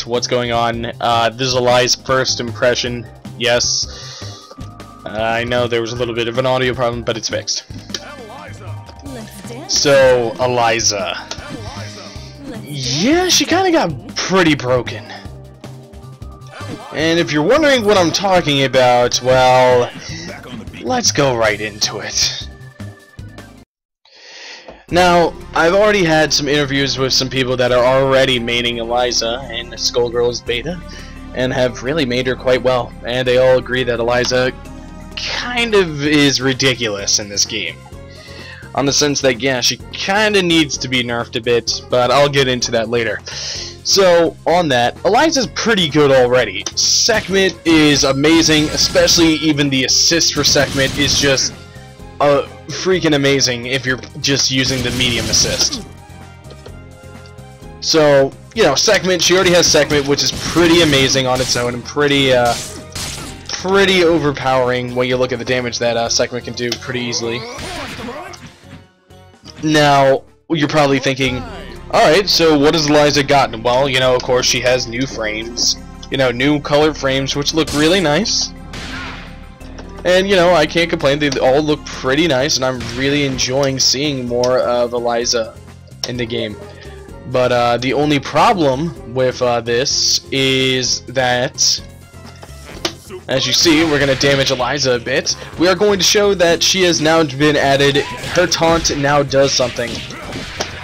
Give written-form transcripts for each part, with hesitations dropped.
what's going on. This is Eliza's first impression. Yes, I know there was a little bit of an audio problem, but it's fixed. So, Eliza. Yeah, she kind of got pretty broken. And if you're wondering what I'm talking about, well, let's go right into it. Now, I've already had some interviews with some people that are already maining Eliza in Skullgirls beta, and have really made her quite well, and they all agree that Eliza kind of is ridiculous in this game. On the sense that, yeah, she kind of needs to be nerfed a bit, but I'll get into that later. So, on that, Eliza's pretty good already. Sekhmet is amazing, especially even the assist for Sekhmet is just freaking amazing if you're just using the medium assist. So, you know, Sekhmet, she already has Sekhmet, which is pretty amazing on its own and pretty overpowering when you look at the damage that Sekhmet can do pretty easily. Now, you're probably thinking, alright, so what has Eliza gotten? Well, you know, of course, she has new frames. You know, new colored frames, which look really nice. And, you know, I can't complain. They all look pretty nice, and I'm really enjoying seeing more of Eliza in the game. But the only problem with this is that, as you see, we're going to damage Eliza a bit. We are going to show that she has now been added. Her taunt now does something.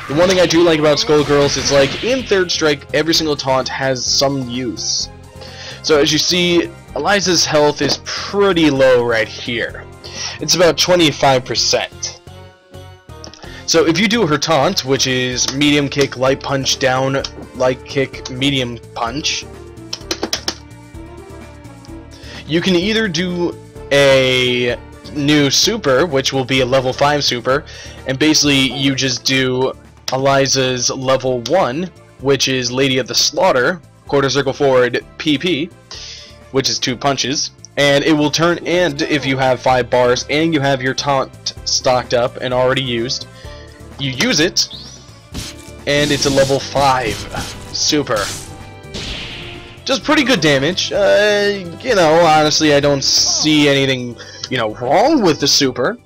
The one thing I do like about Skullgirls is, like, in Third Strike, every single taunt has some use. So as you see, Eliza's health is pretty low right here. It's about 25%. So if you do her taunt, which is medium kick, light punch, down, light kick, medium punch, you can either do a new super, which will be a level 5 super, and basically you just do Eliza's level 1, which is Lady of the Slaughter, quarter circle forward PP, which is 2 punches, and it will turn, and if you have 5 bars and you have your taunt stocked up and already used, you use it, and it's a level 5 super. Just pretty good damage. You know, honestly, I don't see anything, you know, wrong with the super.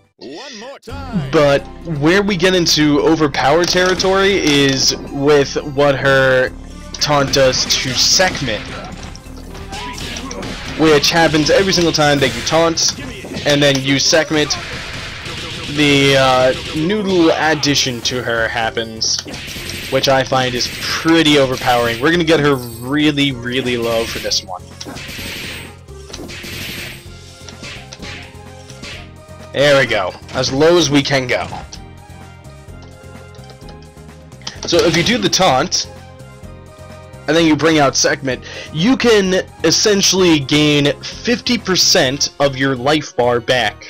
But where we get into overpowered territory is with what her taunt does to Sekhmet, which happens every single time that you taunt and then use Sekhmet. The new little addition to her happens, which I find is pretty overpowering. We're gonna get her really, really low for this one. There we go. As low as we can go. So if you do the taunt, and then you bring out Sekhmet, you can essentially gain 50% of your life bar back.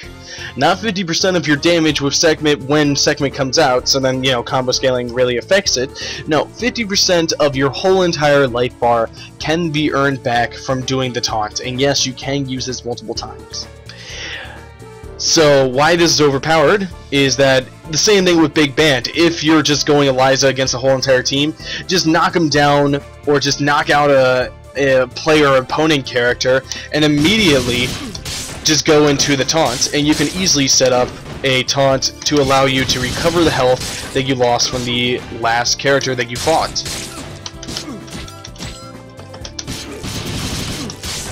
Not 50% of your damage with Sekhmet when Sekhmet comes out, so then, you know, combo scaling really affects it. No, 50% of your whole entire life bar can be earned back from doing the taunt, and yes, you can use this multiple times. So why this is overpowered is that the same thing with Big Band. If you're just going Eliza against the whole entire team, just knock them down or just knock out a player or opponent character and immediately just go into the taunt, and you can easily set up a taunt to allow you to recover the health that you lost from the last character that you fought.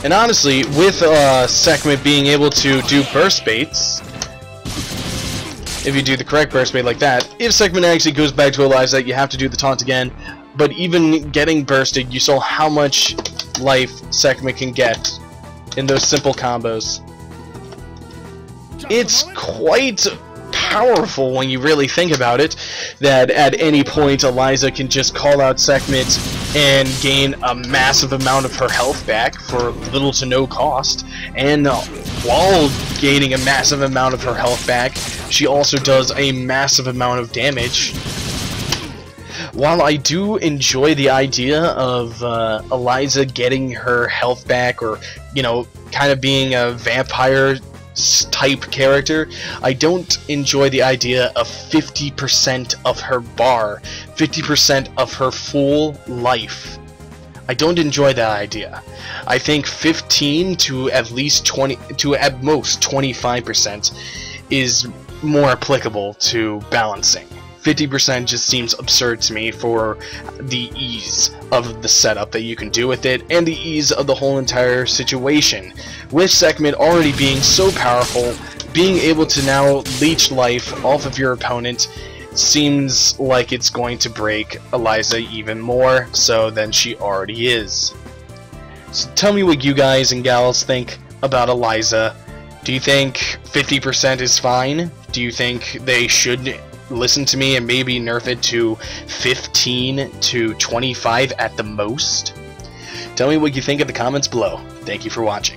And honestly, with Sekhmet being able to do burst baits, if you do the correct burst bait like that, if Sekhmet actually goes back to Eliza, you have to do the taunt again. But even getting bursted, you saw how much life Sekhmet can get in those simple combos. It's quite powerful when you really think about it, that at any point Eliza can just call out Sekhmet and gain a massive amount of her health back for little to no cost, and while gaining a massive amount of her health back, she also does a massive amount of damage. While I do enjoy the idea of Eliza getting her health back, or, you know, kind of being a vampire type character, I don't enjoy the idea of 50% of her bar, 50% of her full life. I don't enjoy that idea. I think 15 to at least 20 to at most 25% is more applicable to balancing. 50% just seems absurd to me for the ease of the setup that you can do with it and the ease of the whole entire situation. With Sekhmet already being so powerful, being able to now leech life off of your opponent seems like it's going to break Eliza even more so than she already is. So tell me what you guys and gals think about Eliza. Do you think 50% is fine? Do you think they should listen to me and maybe nerf it to 15 to 25 at the most? Tell me what you think in the comments below. Thank you for watching.